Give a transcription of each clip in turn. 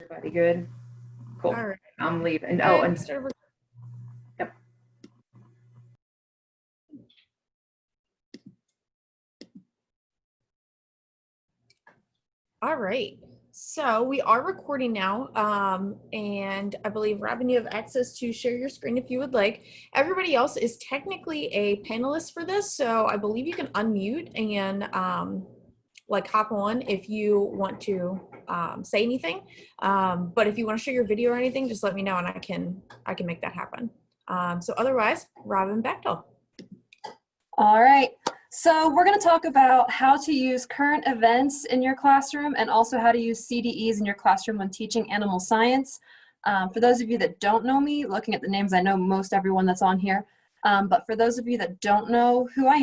Everybody good? Cool. All right. I'm leaving. Oh, and yep. All right. So we are recording now, and I believe, Robyn, you have access to share your screen if you would like. Everybody else is technically a panelist for this, so I believe you can unmute and like hop on if you want to say anything. But if you want to share your video or anything, just let me know and I can make that happen. So otherwise, Robyn, Betchel. All right, so we're going to talk about how to use current events in your classroom and also how to use CDEs in your classroom when teaching animal science. For those of you that don't know me, looking at the names, I know most everyone that's on here. But for those of you that don't know who I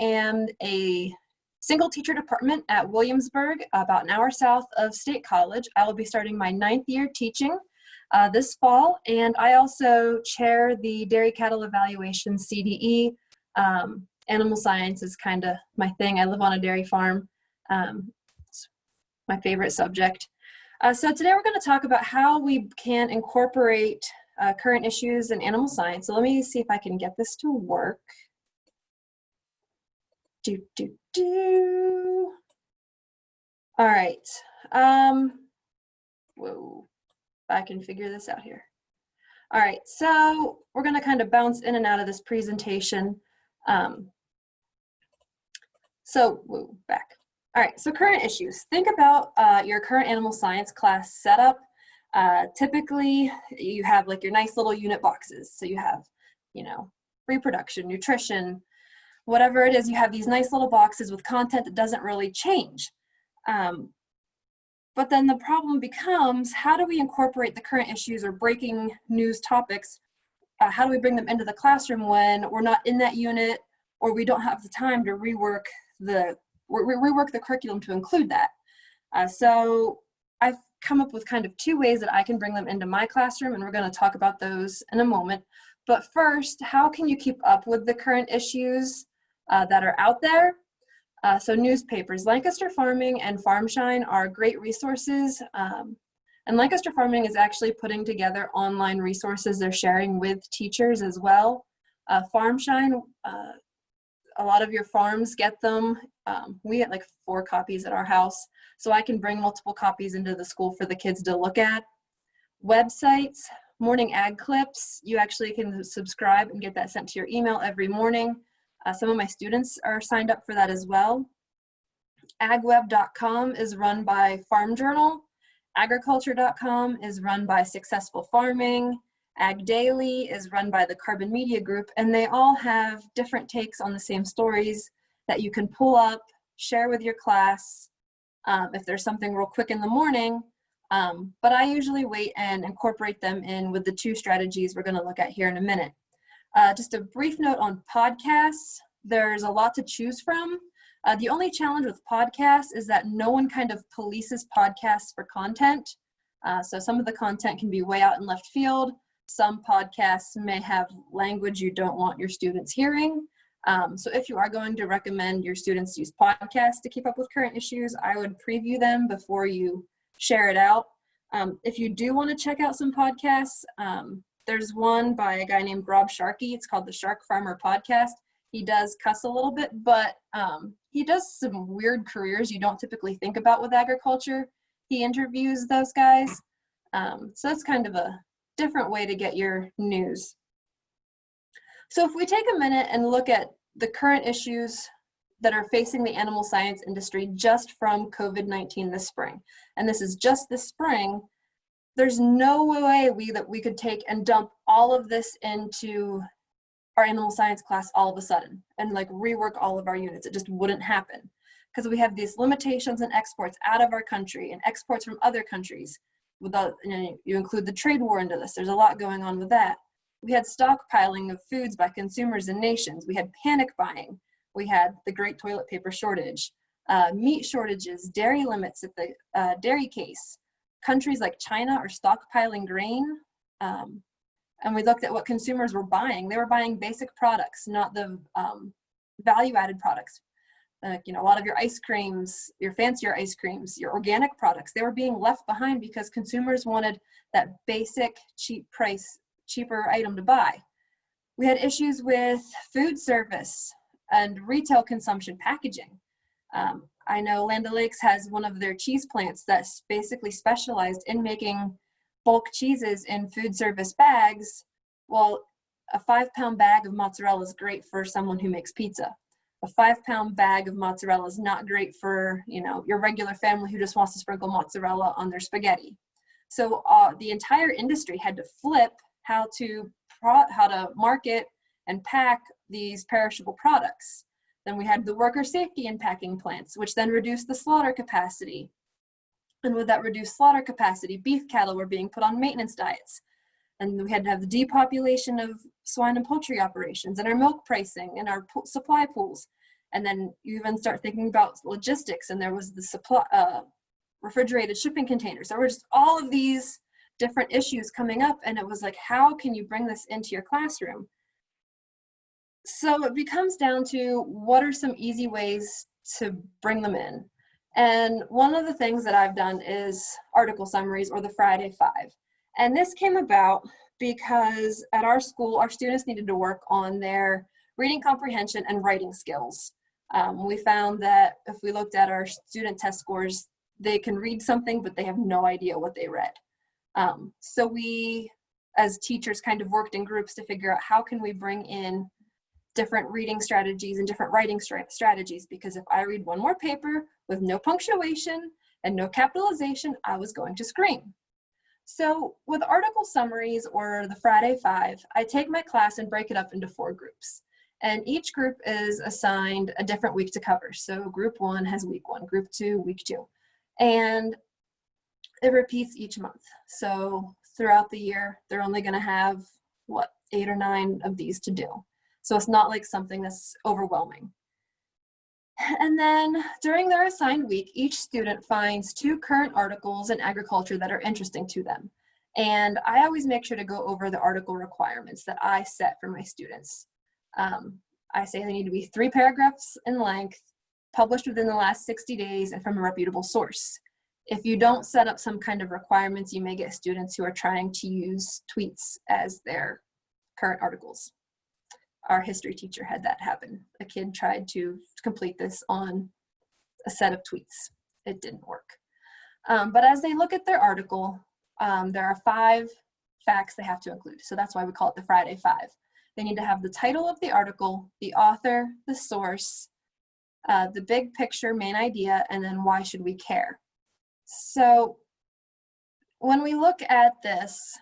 am a single teacher department at Williamsburg, about an hour south of State College. I will be starting my 9th year teaching this fall, and I also chair the Dairy Cattle Evaluation CDE. Animal science is kind of my thing. I live on a dairy farm. It's my favorite subject. So today we're going to talk about how we can incorporate current issues in animal science. So let me see if I can get this to work. All right. Whoa, I can figure this out here. All right, so we're going to kind of bounce in and out of this presentation. Back. All right, so current issues. Think about your current animal science class setup. Typically, you have like your nice little unit boxes. So you have, reproduction, nutrition, whatever it is, you have these nice little boxes with content that doesn't really change. But then the problem becomes, how do we incorporate the current issues or breaking news topics? How do we bring them into the classroom when we're not in that unit, or we don't have the time to rework the curriculum to include that? So I've come up with kind of 2 ways that I can bring them into my classroom, and we're going to talk about those in a moment. But first, how can you keep up with the current issues that are out there? So newspapers, Lancaster Farming and Farmshine are great resources. And Lancaster Farming is actually putting together online resources they're sharing with teachers as well. Farmshine, a lot of your farms get them. We get like 4 copies at our house, so I can bring multiple copies into the school for the kids to look at. Websites, Morning Ag Clips, you actually can subscribe and get that sent to your email every morning. Some of my students are signed up for that as well. Agweb.com is run by Farm Journal. Agriculture.com is run by Successful Farming. Ag Daily is run by the Carbon Media Group, and they all have different takes on the same stories that you can pull up, share with your class if there's something real quick in the morning. But I usually wait and incorporate them in with the 2 strategies we're going to look at here in a minute. Just a brief note on podcasts. There's a lot to choose from. The only challenge with podcasts is that no one kind of polices podcasts for content. So some of the content can be way out in left field. Some podcasts may have language you don't want your students hearing. So if you are going to recommend your students use podcasts to keep up with current issues, I would preview them before you share it out. If you do want to check out some podcasts, there's one by a guy named Rob Sharkey. It's called the Shark Farmer Podcast. He does cuss a little bit, but he does some weird careers you don't typically think about with agriculture. He interviews those guys. So that's kind of a different way to get your news. So if we take a minute and look at the current issues that are facing the animal science industry just from COVID-19 this spring, and this is just this spring, there's no way we could take and dump all of this into our animal science class all of a sudden and like rework all of our units. It just wouldn't happen because we have these limitations in exports out of our country and exports from other countries. Without, you include the trade war into this. There's a lot going on with that. We had stockpiling of foods by consumers and nations. We had panic buying. We had the great toilet paper shortage, meat shortages, dairy limits at the dairy case. Countries like China are stockpiling grain, and we looked at what consumers were buying. They were buying basic products, not the value-added products. You know, a lot of your ice creams, your fancier ice creams, your organic products, they were being left behind because consumers wanted that basic cheap price, cheaper item to buy. We had issues with food service and retail consumption packaging. I know Land O'Lakes has one of their cheese plants that's basically specialized in making bulk cheeses in food service bags. Well, a 5-pound bag of mozzarella is great for someone who makes pizza. A 5-pound bag of mozzarella is not great for, you know, your regular family who just wants to sprinkle mozzarella on their spaghetti. So the entire industry had to flip how to market and pack these perishable products. Then we had the worker safety in packing plants, which then reduced the slaughter capacity. And with that reduced slaughter capacity, beef cattle were being put on maintenance diets. And we had to have the depopulation of swine and poultry operations and our milk pricing and our supply pools. And then you even start thinking about logistics, and there was the supply, refrigerated shipping containers. There were just all of these different issues coming up, and it was like, how can you bring this into your classroom? So it becomes down to what are some easy ways to bring them in. And one of the things that I've done is article summaries, or the Friday 5. And this came about because at our school, our students needed to work on their reading comprehension and writing skills. We found that if we looked at our student test scores, they can read something, but they have no idea what they read. So we, as teachers, kind of worked in groups to figure out how can we bring in different reading strategies and different writing strategies, because if I read one more paper with no punctuation and no capitalization, I was going to scream. So with article summaries, or the Friday 5, I take my class and break it up into 4 groups. And each group is assigned a different week to cover. So group 1 has week 1, group 2, week 2. And it repeats each month. So throughout the year, they're only going to have, 8 or 9 of these to do. So it's not like something that's overwhelming. And then during their assigned week, each student finds 2 current articles in agriculture that are interesting to them. And I always make sure to go over the article requirements that I set for my students. I say they need to be 3 paragraphs in length, published within the last 60 days, and from a reputable source. If you don't set up some kind of requirements, you may get students who are trying to use tweets as their current articles. Our history teacher had that happen. A kid tried to complete this on a set of tweets. It didn't work. But as they look at their article, there are 5 facts they have to include. So that's why we call it the Friday 5. They need to have the title of the article, the author, the source, the big picture, main idea, and then why should we care? So when we look at this,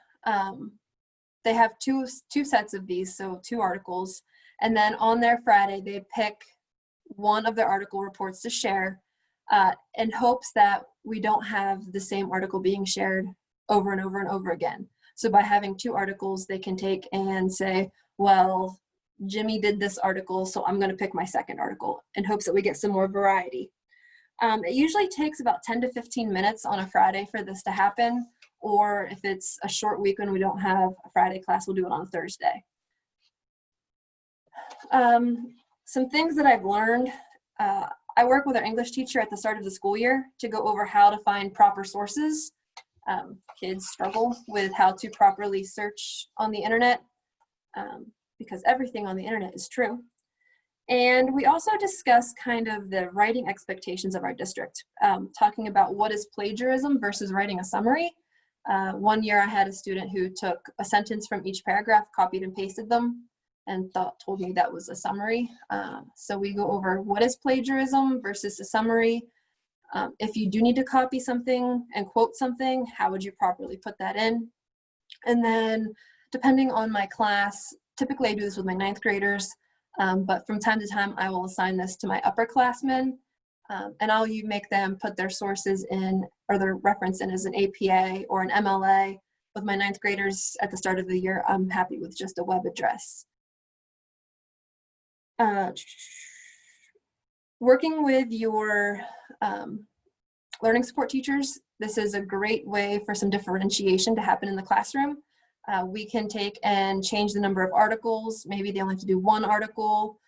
they have two sets of these, so 2 articles, and then on their Friday, they pick one of their article reports to share in hopes that we don't have the same article being shared over and over and over again. So by having 2 articles, they can take and say, well, Jimmy did this article, so I'm going to pick my second article in hopes that we get some more variety. It usually takes about 10 to 15 minutes on a Friday for this to happen, or if it's a short week when we don't have a Friday class, we'll do it on Thursday. Some things that I've learned, I work with our English teacher at the start of the school year to go over how to find proper sources. Kids struggle with how to properly search on the internet because everything on the internet is true. And we also discuss kind of the writing expectations of our district, talking about what is plagiarism versus writing a summary. One year I had a student who took a sentence from each paragraph, copied and pasted them, and told me that was a summary. So we go over what is plagiarism versus a summary. If you do need to copy something and quote something, how would you properly put that in? And then depending on my class, typically I do this with my 9th graders, but from time to time I will assign this to my upperclassmen, and I'll make them put their sources in, or their reference in, as an APA or an MLA. With my 9th graders at the start of the year, I'm happy with just a web address. Working with your learning support teachers, this is a great way for some differentiation to happen in the classroom. We can take and change the number of articles. Maybe they only have to do 1 article.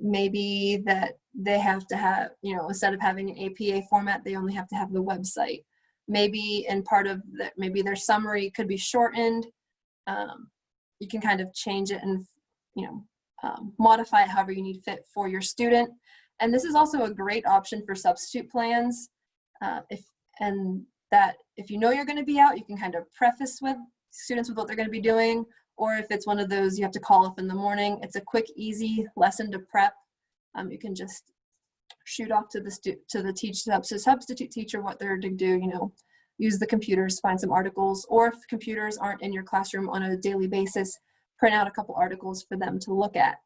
Maybe that they have to have, you know, instead of having an APA format, they only have to have the website. Maybe in part of that, maybe their summary could be shortened. You can kind of change it and, you know, modify it however you need fit for your student. And this is also a great option for substitute plans. If you know you're going to be out, you can kind of preface with students with what they're going to be doing. Or if it's one of those you have to call up in the morning, it's a quick, easy lesson to prep. You can just shoot off to the substitute teacher what they're to do, you know, use the computers, find some articles, or if computers aren't in your classroom on a daily basis, print out a couple articles for them to look at.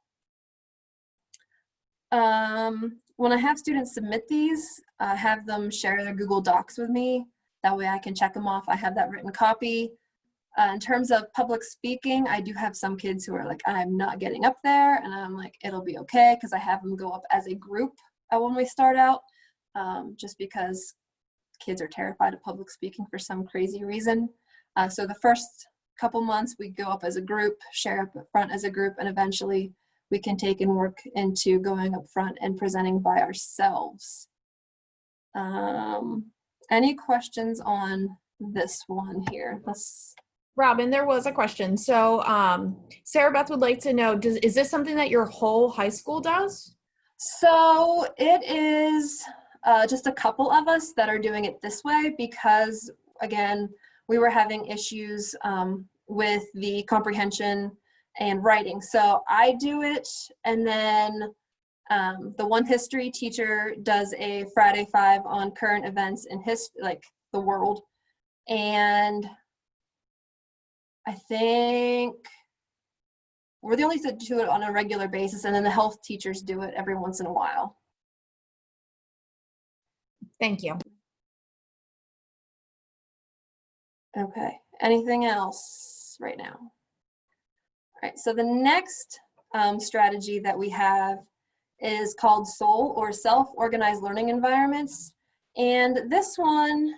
When I have students submit these, I have them share their Google Docs with me. That way I can check them off. I have that written copy. In terms of public speaking, I do have some kids who are like, I'm not getting up there, and I'm like, it'll be okay, because I have them go up as a group when we start out, just because kids are terrified of public speaking for some crazy reason. So the first couple months we go up as a group, share up front as a group, and eventually we can take and work into going up front and presenting by ourselves. Any questions on this one here? Robyn, there was a question. So Sarah Beth would like to know, is this something that your whole high school does? So it is just a couple of us that are doing it this way because, again, we were having issues with the comprehension and writing. So I do it, and then the one history teacher does a Friday 5 on current events in like the world. And I think we're the only that do it on a regular basis, and then the health teachers do it every once in a while. Thank you. Okay, anything else right now? All right, so the next strategy that we have is called SOL, or Self-Organized Learning Environments. And this one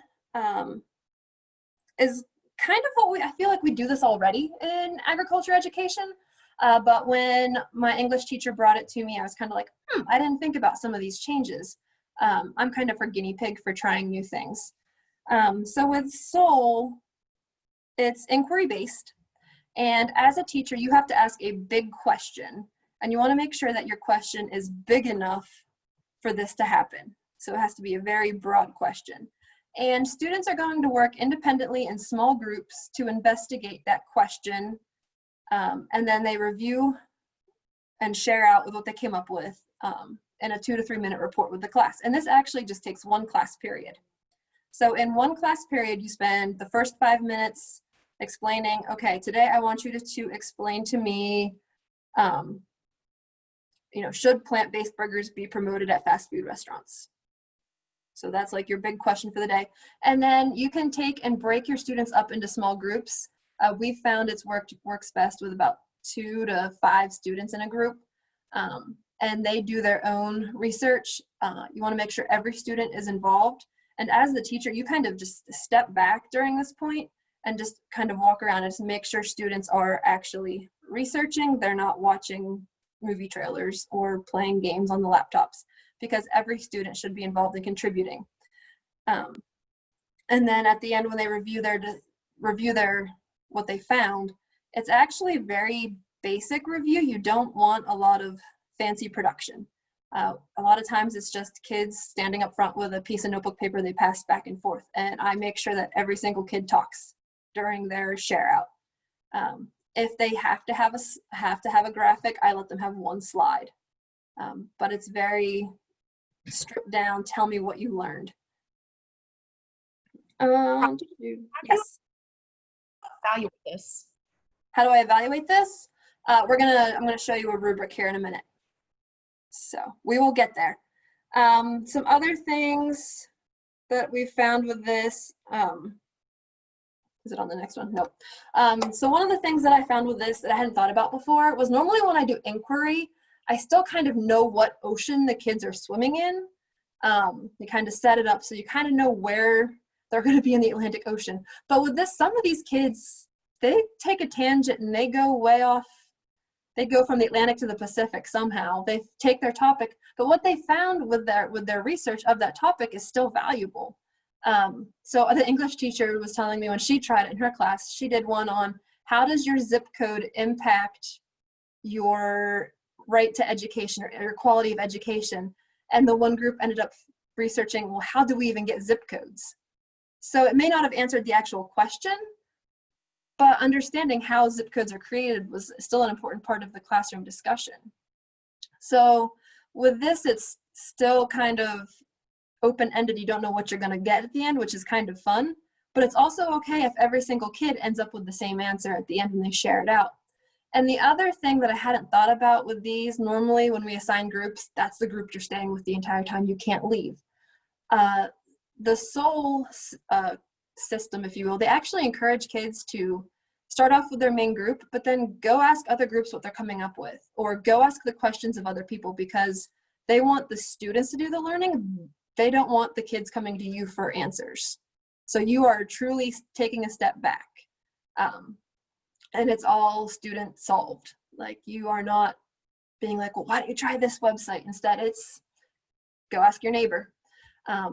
is kind of what I feel like we do this already in agriculture education. But when my English teacher brought it to me, I was kind of like, I didn't think about some of these changes. I'm kind of a guinea pig for trying new things. So with SOL, it's inquiry-based. And as a teacher, you have to ask a big question. And you want to make sure that your question is big enough for this to happen. So it has to be a very broad question. And students are going to work independently in small groups to investigate that question. And then they review and share out with what they came up with in a 2 to 3 minute report with the class. And this actually just takes one class period. So in one class period, you spend the first 5 minutes explaining, okay, today I want you to explain to me, you know, should plant-based burgers be promoted at fast food restaurants? So that's like your big question for the day. And then you can take and break your students up into small groups. We've found works best with about 2 to 5 students in a group. And they do their own research. You want to make sure every student is involved. And as the teacher, you kind of just step back during this point and just kind of walk around and just make sure students are actually researching. They're not watching movie trailers or playing games on the laptops, because every student should be involved in contributing. And then at the end, when they review what they found, it's actually very basic review. You don't want a lot of fancy production. A lot of times it's just kids standing up front with a piece of notebook paper they pass back and forth. And I make sure that every single kid talks during their share out. If they have to have a graphic, I let them have one slide. But it's very stripped down. Tell me what you learned. Yes. Evaluate this. How do I evaluate this? I'm gonna show you a rubric here in a minute. So we will get there. Some other things that we found with this, is it on the next one? Nope. So one of the things that I found with this that I hadn't thought about before was normally when I do inquiry, I still kind of know what ocean the kids are swimming in. You kind of set it up so you kind of know where they're going to be in the Atlantic Ocean. But with this, some of these kids, they take a tangent and they go way off They go from the Atlantic to the Pacific somehow. They take their topic, but what they found with their research of that topic is still valuable. So the English teacher was telling me when she tried it in her class, she did one on how does your zip code impact your right to education or your quality of education. And the one group ended up researching, well, how do we even get zip codes? So it may not have answered the actual question, but understanding how zip codes are created was still an important part of the classroom discussion. So with this, it's still kind of open-ended. You don't know what you're going to get at the end, which is kind of fun, but it's also okay if every single kid ends up with the same answer at the end and they share it out. And the other thing that I hadn't thought about with these, normally when we assign groups, that's the group you're staying with the entire time. You can't leave. The SOL system, if you will, they actually encourage kids to start off with their main group, but then go ask other groups what they're coming up with, or go ask the questions of other people, because they want the students to do the learning. They don't want the kids coming to you for answers. So you are truly taking a step back. And it's all student solved. Like, you are not being like, well, why don't you try this website? Instead, it's go ask your neighbor.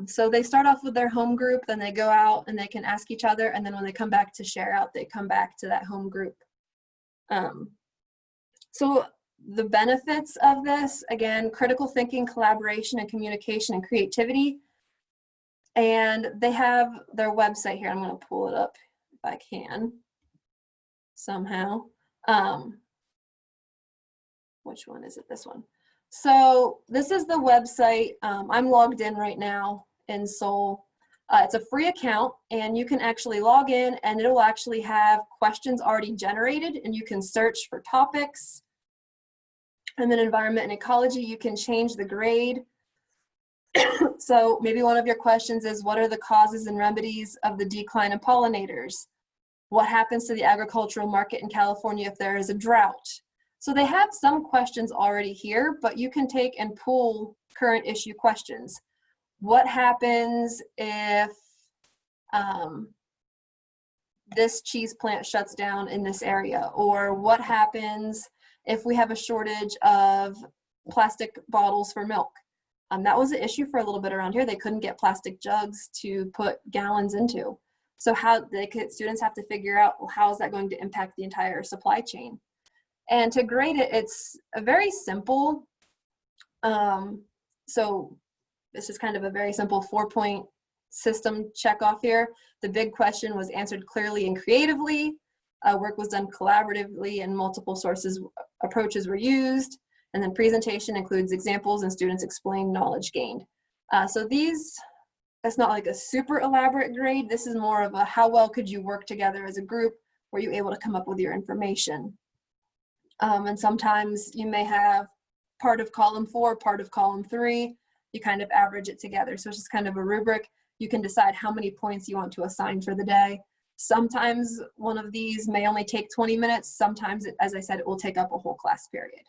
So they start off with their home group, then they go out and they can ask each other. And then when they come back to share out, they come back to that home group. So the benefits of this, again, critical thinking, collaboration, and communication and creativity. And they have their website here. I'm going to pull it up if I can somehow. Which one is it? This one. So this is the website. I'm logged in right now in SOL. It's a free account, and you can actually log in and it will actually have questions already generated, and you can search for topics. And then environment and ecology, you can change the grade. So maybe one of your questions is, what are the causes and remedies of the decline of pollinators? What happens to the agricultural market in California if there is a drought? So they have some questions already here, but you can take and pull current issue questions. What happens if this cheese plant shuts down in this area? Or what happens if we have a shortage of plastic bottles for milk? That was an issue for a little bit around here. They couldn't get plastic jugs to put gallons into. So students have to figure out, well, how is that going to impact the entire supply chain? And to grade it, it's a very simple, so this is kind of a very simple 4-point system check off here. The big question was answered clearly and creatively. Work was done collaboratively, and multiple approaches were used. And then presentation includes examples and students explain knowledge gained. So it's not like a super elaborate grade. This is more of a how well could you work together as a group? Were you able to come up with your information? And sometimes you may have part of column 4, part of column 3. You kind of average it together. So it's just kind of a rubric. You can decide how many points you want to assign for the day. Sometimes one of these may only take 20 minutes. Sometimes, as I said, it will take up a whole class period.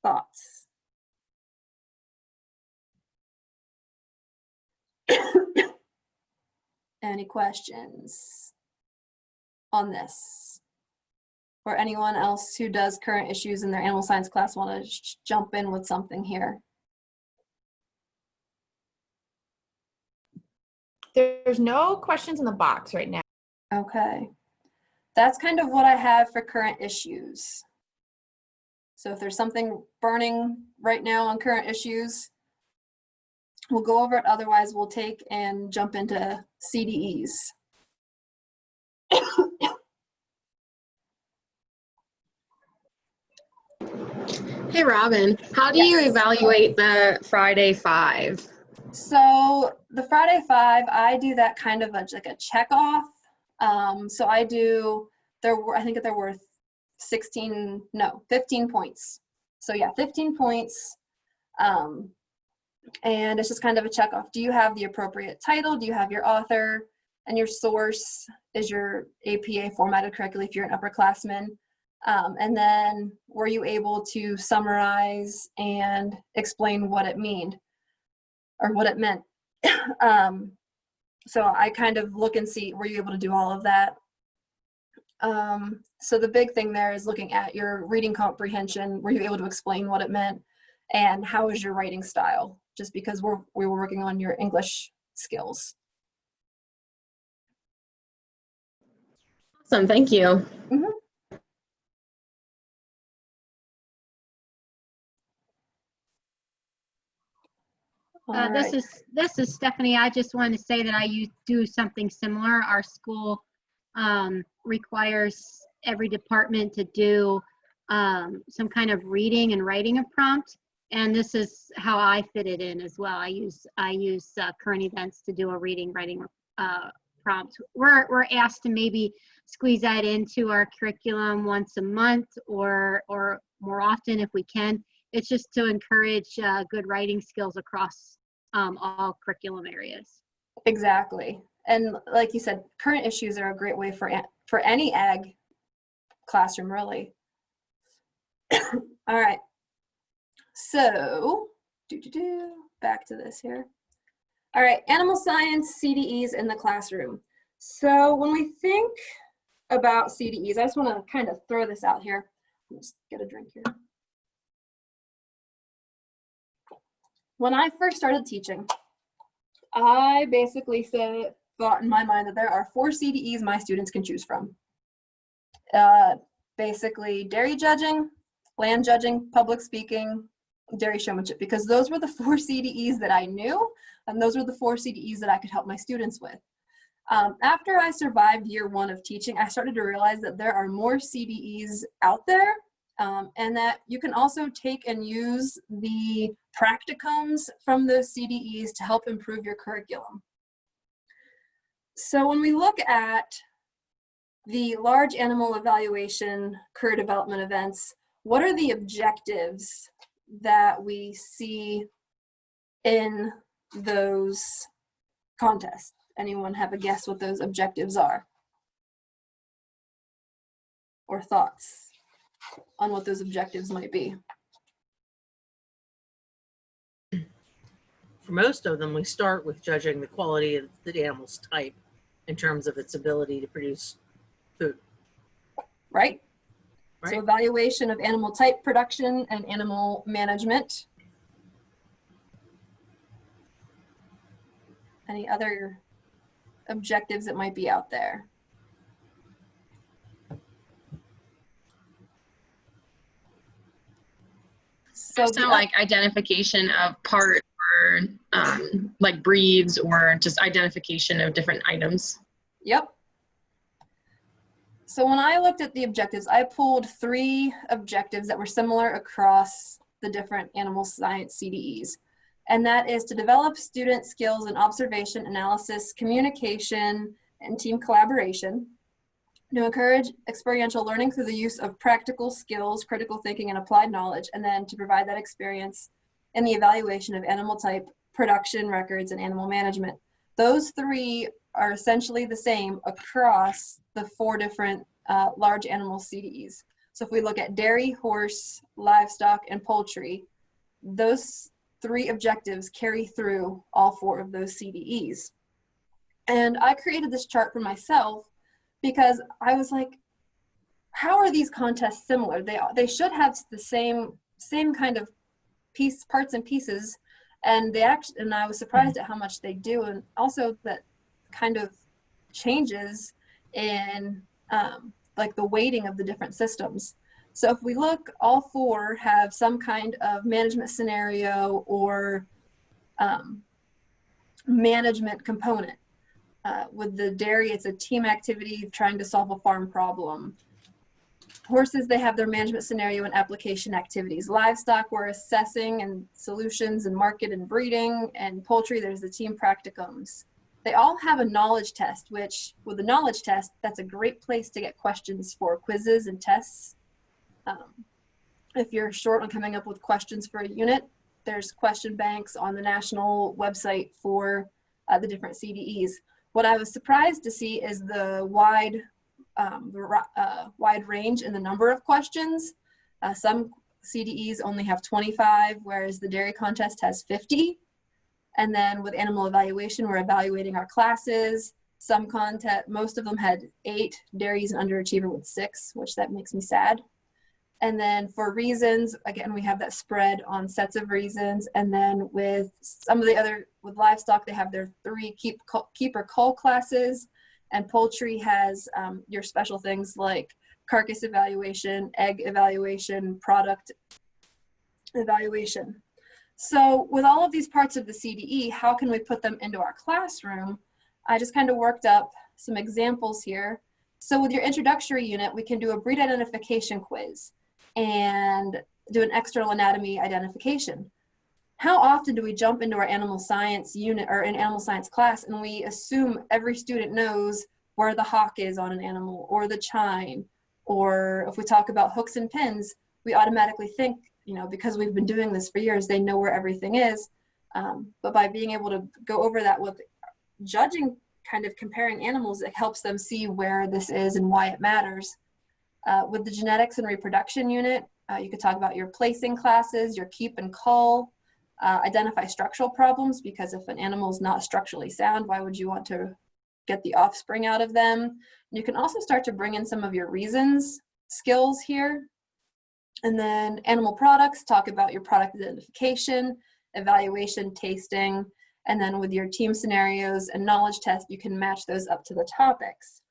Thoughts? Any questions on this? Or anyone else who does current issues in their animal science class want to jump in with something here? There's no questions in the box right now. Okay. That's kind of what I have for current issues. So if there's something burning right now on current issues, we'll go over it. Otherwise, we'll take and jump into CDEs. Hey, Robyn, how do you Yes. evaluate the Friday 5? So the Friday 5, I do that kind of like a check off. So I do, I think there were 15 points. So yeah, 15 points. And it's just kind of a check off. Do you have the appropriate title? Do you have your author? And your source, is your APA formatted correctly if you're an upperclassman? And then were you able to summarize and explain what it meant? So I kind of look and see, were you able to do all of that? So the big thing there is looking at your reading comprehension. Were you able to explain what it meant? And how is your writing style? Just because we were working on your English skills. Awesome, thank you. Mhm. All This right. is Stephanie. I just wanted to say that do something similar. Our school requires every department to do some kind of reading and writing a prompt, and this is how I fit it in as well. I use current events to do a reading writing prompt. We're asked to maybe squeeze that into our curriculum once a month or more often if we can. It's just to encourage good writing skills across all curriculum areas. Exactly. And like you said, current issues are a great way for any ag classroom, really. All right. So, back to this here. All right, animal science CDEs in the classroom. So when we think about CDEs, I just want to kind of throw this out here. Let's get a drink here. When I first started teaching, I basically thought in my mind that there are 4 CDEs my students can choose from. Basically dairy judging, land judging, public speaking, dairy showmanship, because those were the 4 CDEs that I knew, and those were the 4 CDEs that I could help my students with. After I survived year 1 of teaching, I started to realize that there are more CDEs out there, and that you can also take and use the practicums from those CDEs to help improve your curriculum. So when we look at the large animal evaluation career development events, what are the objectives that we see in those contests? Anyone have a guess what those objectives are? Or thoughts on what those objectives might be? For most of them, we start with judging the quality of the animal's type in terms of its ability to produce food. Right? Right. So evaluation of animal type production and animal management. Any other objectives that might be out there? So Like identification of part or like breeds or just identification of different items. Yep. So when I looked at the objectives, I pulled 3 objectives that were similar across the different animal science CDEs. And that is to develop student skills in observation, analysis, communication, and team collaboration, to encourage experiential learning through the use of practical skills, critical thinking, and applied knowledge, and then to provide that experience in the evaluation of animal type, production records, and animal management. Those 3 are essentially the same across the 4 different large animal CDEs. So if we look at dairy, horse, livestock, and poultry, those 3 objectives carry through all 4 of those CDEs. And I created this chart for myself because I was like, how are these contests similar? They should have the same kind of parts and pieces, and I was surprised at how much they do, and also that kind of changes in like the weighting of the different systems. So if we look, all 4 have some kind of management scenario or management component. With the dairy, it's a team activity trying to solve a farm problem. Horses, they have their management scenario and application activities. Livestock, we're assessing and solutions and market and breeding. And poultry, there's the team practicums. They all have a knowledge test, which with the knowledge test, that's a great place to get questions for quizzes and tests. If you're short on coming up with questions for a unit, there's question banks on the national website for the different CDEs. What I was surprised to see is the wide range in the number of questions. Some CDEs only have 25, whereas the dairy contest has 50. And then with animal evaluation, we're evaluating our classes, Some content, most of them had 8. Dairy's an underachiever with 6, which that makes me sad. And then for reasons, again, we have that spread on sets of reasons. And then with some of the other, with livestock, they have their 3 keep or cull classes. And poultry has your special things like carcass evaluation, egg evaluation, product evaluation. So with all of these parts of the CDE, how can we put them into our classroom? I just kind of worked up some examples here. So with your introductory unit, we can do a breed identification quiz and do an external anatomy identification. How often do we jump into our animal science unit or an animal science class and we assume every student knows where the hock is on an animal or the chine, or if we talk about hooks and pins, we automatically think, you know, because we've been doing this for years, they know where everything is. But by being able to go over that with judging, kind of comparing animals, it helps them see where this is and why it matters. With the genetics and reproduction unit, you could talk about your placing classes, your keep and cull, identify structural problems, because if an animal is not structurally sound, why would you want to get the offspring out of them? You can also start to bring in some of your reasons skills here. And then animal products, talk about your product identification, evaluation, tasting, and then with your team scenarios and knowledge test, you can match those up to the topics.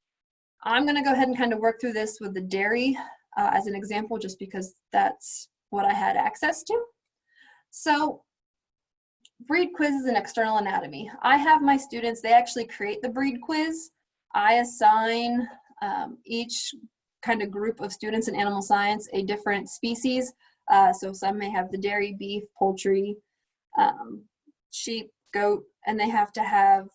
I'm going to go ahead and kind of work through this with the dairy as an example, just because that's what I had access to. So breed quizzes and external anatomy. I have my students, they actually create the breed quiz. I assign each kind of group of students in animal science a different species. So some may have the dairy, beef, poultry, sheep, goat, and they have to have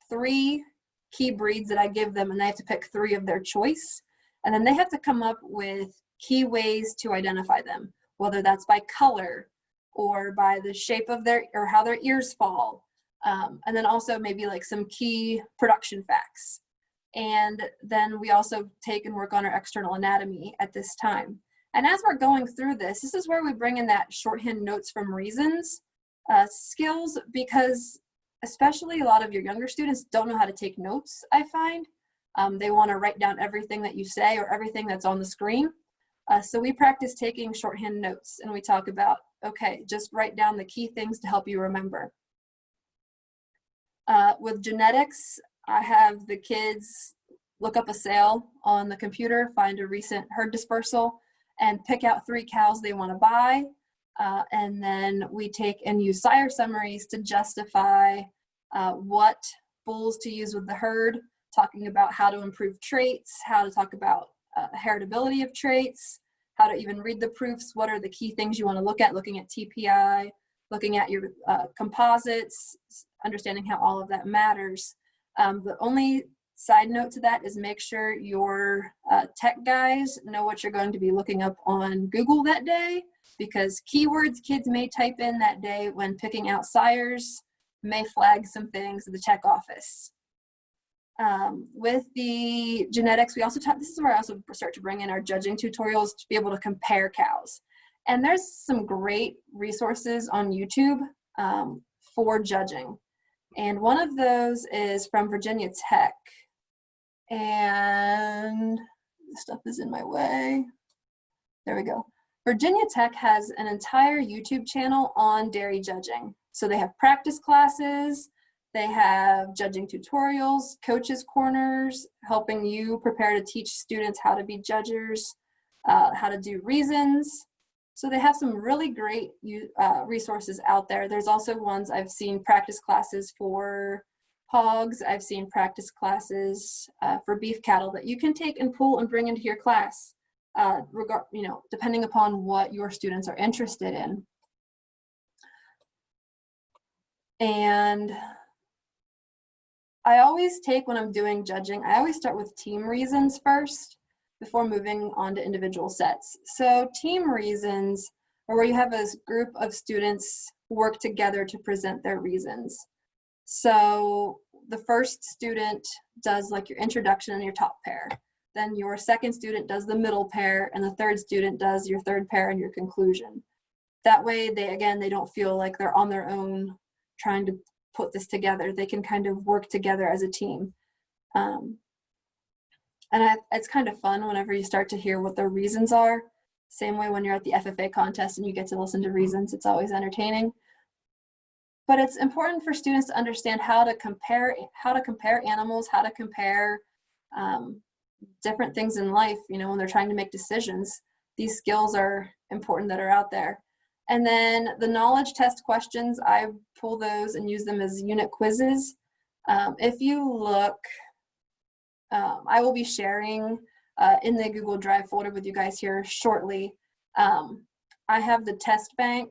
3 key breeds that I give them, and they have to pick 3 of their choice. And then they have to come up with key ways to identify them, whether that's by color or by the shape of their, or how their ears fall. And then also maybe like some key production facts. And then we also take and work on our external anatomy at this time. And as we're going through this, this is where we bring in that shorthand notes from reasons skills, because especially a lot of your younger students don't know how to take notes, I find. They want to write down everything that you say or everything that's on the screen. So we practice taking shorthand notes, and we talk about, okay, just write down the key things to help you remember. With genetics, I have the kids look up a sale on the computer, find a recent herd dispersal, and pick out 3 cows they want to buy. And then we take and use sire summaries to justify what bulls to use with the herd, talking about how to improve traits, how to talk about heritability of traits, how to even read the proofs, what are the key things you want to look at, looking at TPI, looking at your composites, understanding how all of that matters. The only side note to that is make sure your tech guys know what you're going to be looking up on Google that day, because keywords kids may type in that day when picking out sires may flag some things at the tech office. With the genetics, we also talk, this is where I also start to bring in our judging tutorials to be able to compare cows. And there's some great resources on YouTube for judging. And one of those is from Virginia Tech. And this stuff is in my way. There we go. Virginia Tech has an entire YouTube channel on dairy judging. So they have practice classes, they have judging tutorials, coaches corners, helping you prepare to teach students how to be judges, how to do reasons. So they have some really great resources out there. There's also ones I've seen practice classes for hogs. I've seen practice classes for beef cattle that you can take and pull and bring into your class, depending upon what your students are interested in. And I always take, when I'm doing judging, I always start with team reasons first before moving on to individual sets. So team reasons are where you have a group of students work together to present their reasons. So the first student does like your introduction and your top pair. Then your second student does the middle pair, and the third student does your third pair and your conclusion. That way they don't feel like they're on their own trying to put this together. They can kind of work together as a team. It's kind of fun whenever you start to hear what their reasons are. Same way when you're at the FFA contest and you get to listen to reasons, it's always entertaining. But it's important for students to understand how to compare animals, how to compare different things in life, you know, when they're trying to make decisions. These skills are important that are out there. And then the knowledge test questions, I pull those and use them as unit quizzes. If you look, I will be sharing in the Google Drive folder with you guys here shortly. I have the test bank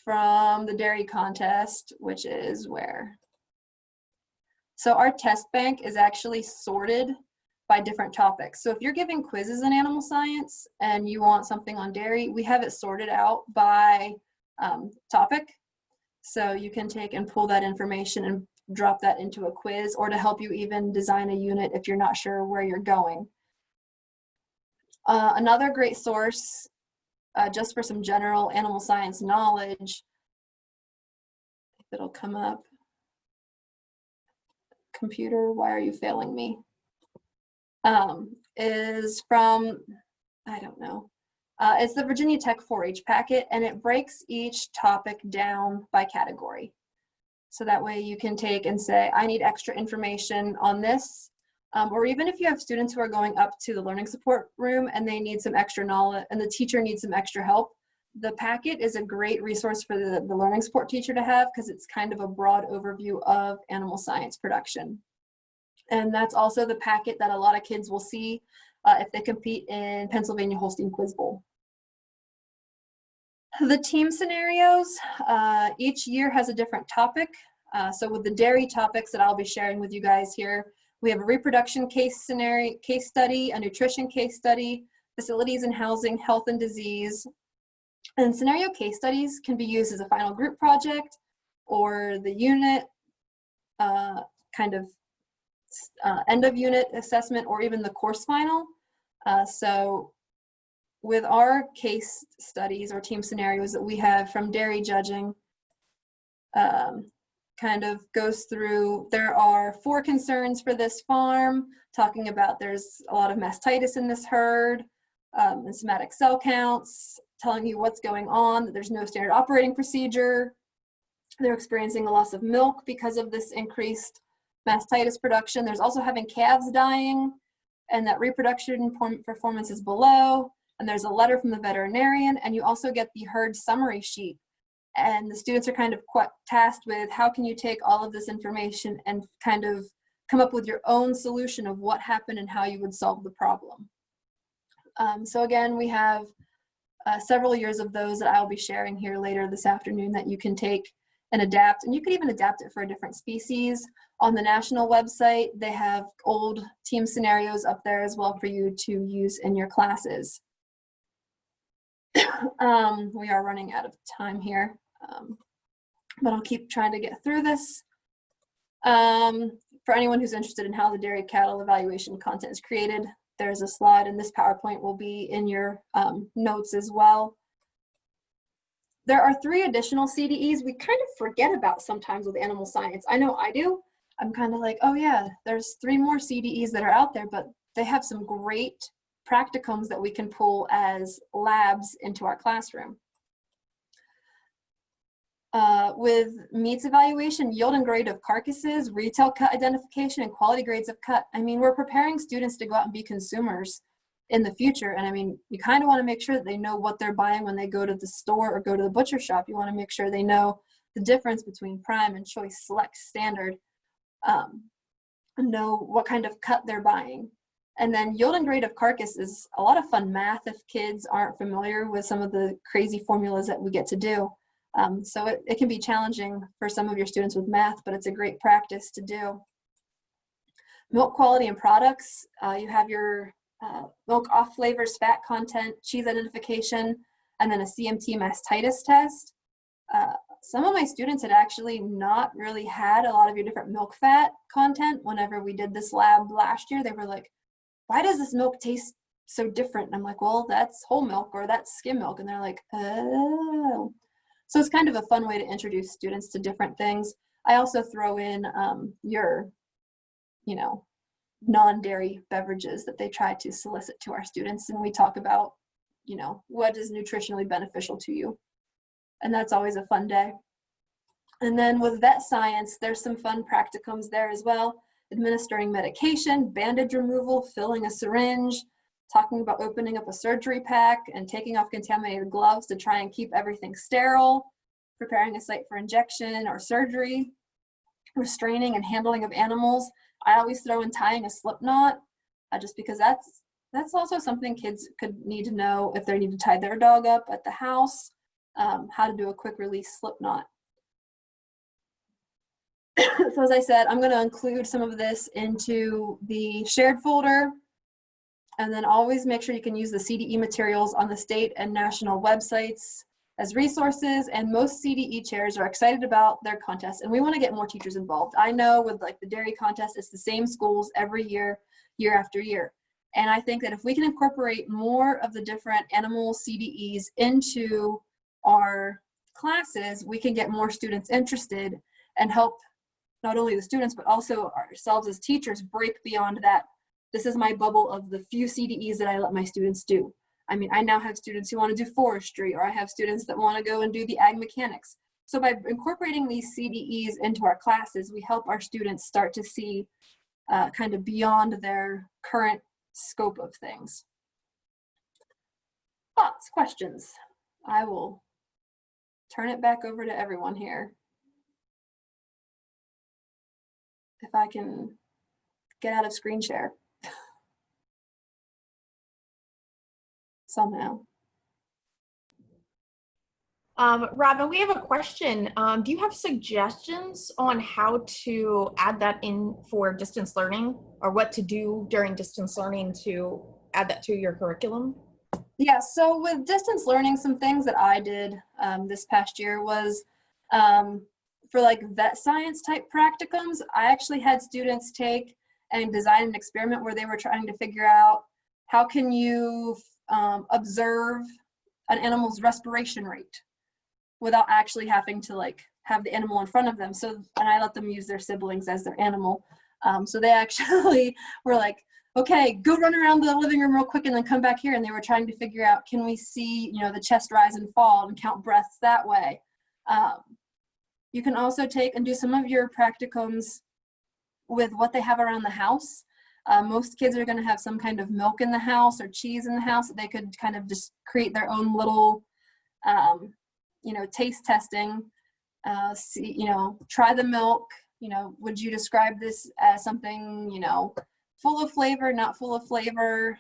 from the dairy contest, which is where? So our test bank is actually sorted by different topics. So if you're giving quizzes in animal science and you want something on dairy, we have it sorted out by topic. So you can take and pull that information and drop that into a quiz, or to help you even design a unit if you're not sure where you're going. Another great source, just for some general animal science knowledge, if it'll come up. Computer, why are you failing me? Is from, I don't know. It's the Virginia Tech 4-H packet, and it breaks each topic down by category. So that way you can take and say, I need extra information on this. Or even if you have students who are going up to the learning support room and they need some extra knowledge and the teacher needs some extra help, the packet is a great resource for the learning support teacher to have, because it's kind of a broad overview of animal science production. And that's also the packet that a lot of kids will see if they compete in Pennsylvania Holstein Quiz Bowl. The team scenarios, each year has a different topic. So with the dairy topics that I'll be sharing with you guys here, we have a reproduction case study, a nutrition case study, facilities and housing, health and disease. And scenario case studies can be used as a final group project or the unit kind of end of unit assessment, or even the course final. So with our case studies or team scenarios that we have from dairy judging, kind of goes through, there are 4 concerns for this farm, talking about there's a lot of mastitis in this herd, and somatic cell counts, telling you what's going on, that there's no standard operating procedure, they're experiencing a loss of milk because of this increased mastitis production. There's also having calves dying, and that reproduction performance is below. And there's a letter from the veterinarian, and you also get the herd summary sheet. And the students are kind of tasked with, how can you take all of this information and kind of come up with your own solution of what happened and how you would solve the problem. So again, we have several years of those that I'll be sharing here later this afternoon that you can take and adapt. And you could even adapt it for a different species. On the national website, they have old team scenarios up there as well for you to use in your classes. We are running out of time here, but I'll keep trying to get through this. For anyone who's interested in how the dairy cattle evaluation content is created, there's a slide, and this PowerPoint will be in your notes as well. There are 3 additional CDEs we kind of forget about sometimes with animal science. I know I do. I'm kind of like, oh yeah, there's 3 more CDEs that are out there, but they have some great practicums that we can pull as labs into our classroom. With meats evaluation, yield and grade of carcasses, retail cut identification, and quality grades of cut. I mean, we're preparing students to go out and be consumers in the future. And I mean, you kind of want to make sure that they know what they're buying when they go to the store or go to the butcher shop. You want to make sure they know the difference between prime and choice, select, standard, know what kind of cut they're buying. And then yield and grade of carcass is a lot of fun math if kids aren't familiar with some of the crazy formulas that we get to do. So it can be challenging for some of your students with math, but it's a great practice to do. Milk quality and products, you have your milk off flavors, fat content, cheese identification, and then a CMT mastitis test. Some of my students had actually not really had a lot of your different milk fat content. Whenever we did this lab last year, they were like, why does this milk taste so different? And I'm like, well, that's whole milk or that's skim milk. And they're like, oh. So it's kind of a fun way to introduce students to different things. I also throw in your, you know, non-dairy beverages that they try to solicit to our students. And we talk about, you know, what is nutritionally beneficial to you. And that's always a fun day. And then with vet science, there's some fun practicums there as well. Administering medication, bandage removal, filling a syringe, talking about opening up a surgery pack and taking off contaminated gloves to try and keep everything sterile, preparing a site for injection or surgery, restraining and handling of animals. I always throw in tying a slip knot, just because that's also something kids could need to know if they need to tie their dog up at the house, how to do a quick release slip knot. So as I said, I'm going to include some of this into the shared folder, and then always make sure you can use the CDE materials on the state and national websites as resources. And most CDE chairs are excited about their contests, and we want to get more teachers involved. I know with like the dairy contest, it's the same schools every year, year after year. And I think that if we can incorporate more of the different animal CDEs into our classes, we can get more students interested and help not only the students, but also ourselves as teachers break beyond that. This is my bubble of the few CDEs that I let my students do. I mean, I now have students who want to do forestry, or I have students that want to go and do the ag mechanics. So by incorporating these CDEs into our classes, we help our students start to see kind of beyond their current scope of things. Thoughts, questions? I will turn it back over to everyone here. If I can get out of screen share somehow. Robyn, we have a question. Do you have suggestions on how to add that in for distance learning, or what to do during distance learning to add that to your curriculum? Yeah, so with distance learning, some things that I did this past year was for like vet science type practicums, I actually had students take and design an experiment where they were trying to figure out how can you observe an animal's respiration rate without actually having to like have the animal in front of them. So, and I let them use their siblings as their animal. So they actually were like, okay, go run around the living room real quick and then come back here. And they were trying to figure out, can we see, you know, the chest rise and fall and count breaths that way? You can also take and do some of your practicums with what they have around the house. Most kids are going to have some kind of milk in the house or cheese in the house that they could kind of just create their own little, you know, taste testing. See, you know, try the milk. You know, would you describe this as something, you know, full of flavor, not full of flavor?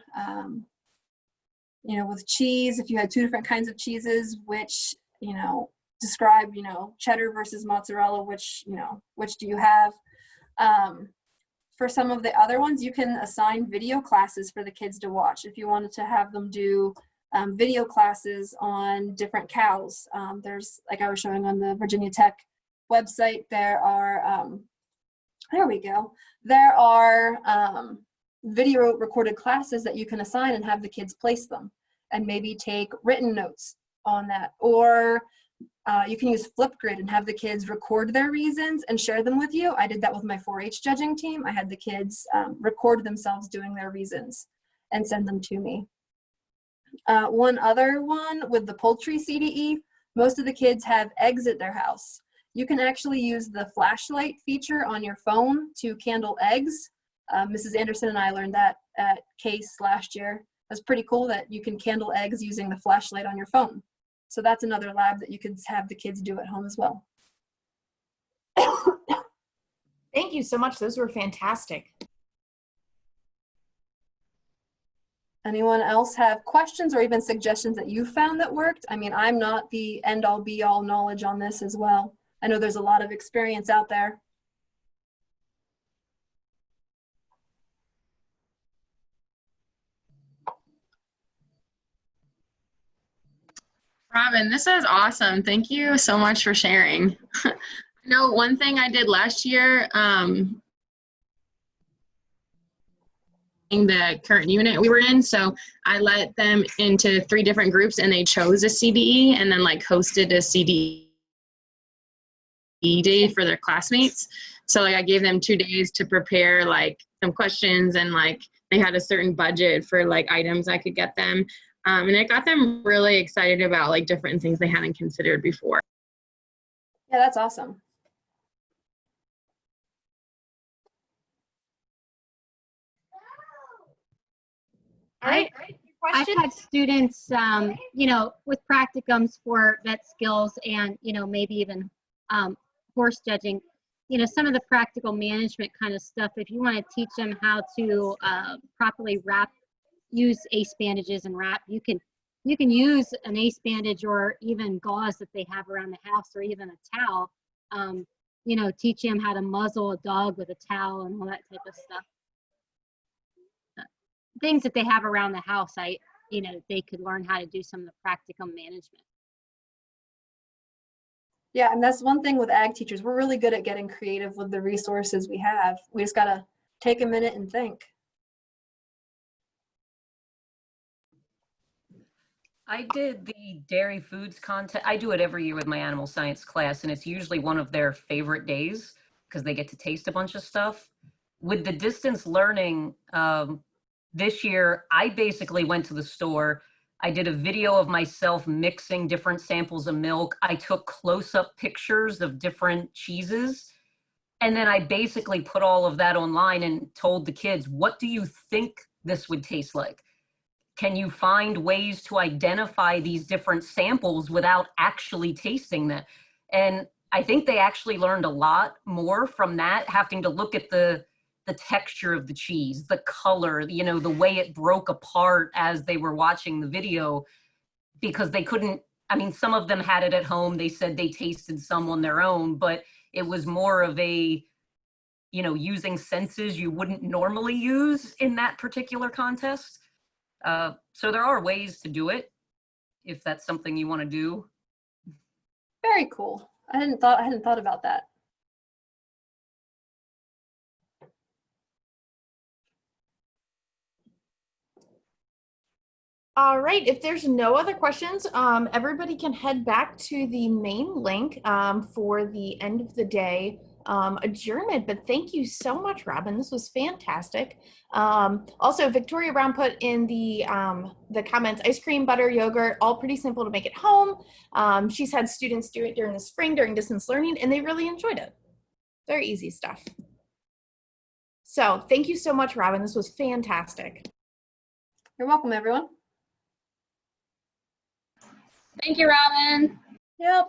You know, with cheese, if you had two different kinds of cheeses, which, you know, describe, you know, cheddar versus mozzarella, which, you know, which do you have? For some of the other ones, you can assign video classes for the kids to watch. If you wanted to have them do video classes on different cows, there's, like I was showing on the Virginia Tech website, there are, there we go. There are video recorded classes that you can assign and have the kids place them and maybe take written notes on that. Or you can use Flipgrid and have the kids record their reasons and share them with you. I did that with my 4-H judging team. I had the kids record themselves doing their reasons and send them to me. One other one with the poultry CDE, most of the kids have eggs at their house. You can actually use the flashlight feature on your phone to candle eggs. Mrs. Anderson and I learned that at CASE last year. That's pretty cool that you can candle eggs using the flashlight on your phone. So that's another lab that you could have the kids do at home as well. Thank you so much. Those were fantastic. Anyone else have questions or even suggestions that you found that worked? I mean, I'm not the end-all be-all knowledge on this as well. I know there's a lot of experience out there. Robyn, this is awesome. Thank you so much for sharing. I know one thing I did last year, in the current unit we were in, so I let them into 3 different groups and they chose a CDE and then like hosted a CDE CDE day for their classmates. So like I gave them 2 days to prepare like some questions, and like they had a certain budget for like items I could get them. And it got them really excited about like different things they hadn't considered before. Yeah, that's awesome. All right. I've Question? had students, you know, with practicums for vet skills and, you know, maybe even horse judging, you know, some of the practical management kind of stuff. If you want to teach them how to properly wrap, use ace bandages and wrap, you can use an ace bandage or even gauze that they have around the house, or even a towel. You know, teach them how to muzzle a dog with a towel and all that type of stuff. Things that they have around the house, you know, they could learn how to do some of the practical management. Yeah, and that's one thing with ag teachers. We're really good at getting creative with the resources we have. We just gotta take a minute and think. I did the dairy foods contest. I do it every year with my animal science class, and it's usually one of their favorite days because they get to taste a bunch of stuff. With the distance learning, this year, I basically went to the store. I did a video of myself mixing different samples of milk. I took close-up pictures of different cheeses. And then I basically put all of that online and told the kids, what do you think this would taste like? Can you find ways to identify these different samples without actually tasting them? And I think they actually learned a lot more from that, having to look at the texture of the cheese, the color, you know, the way it broke apart as they were watching the video, because they couldn't, I mean, some of them had it at home. They said they tasted some on their own, but it was more of a, you know, using senses you wouldn't normally use in that particular contest. So there are ways to do it if that's something you want to do. Very cool. I hadn't thought about that. All right, if there's no other questions, everybody can head back to the main link for the end of the day adjournment. But thank you so much, Robyn. This was fantastic. Also, Victoria Brown put in the comments, ice cream, butter, yogurt, all pretty simple to make at home. She's had students do it during the spring, during distance learning, and they really enjoyed it. Very easy stuff. So thank you so much, Robyn. This was fantastic. You're welcome, everyone. Thank you, Robyn. Yep.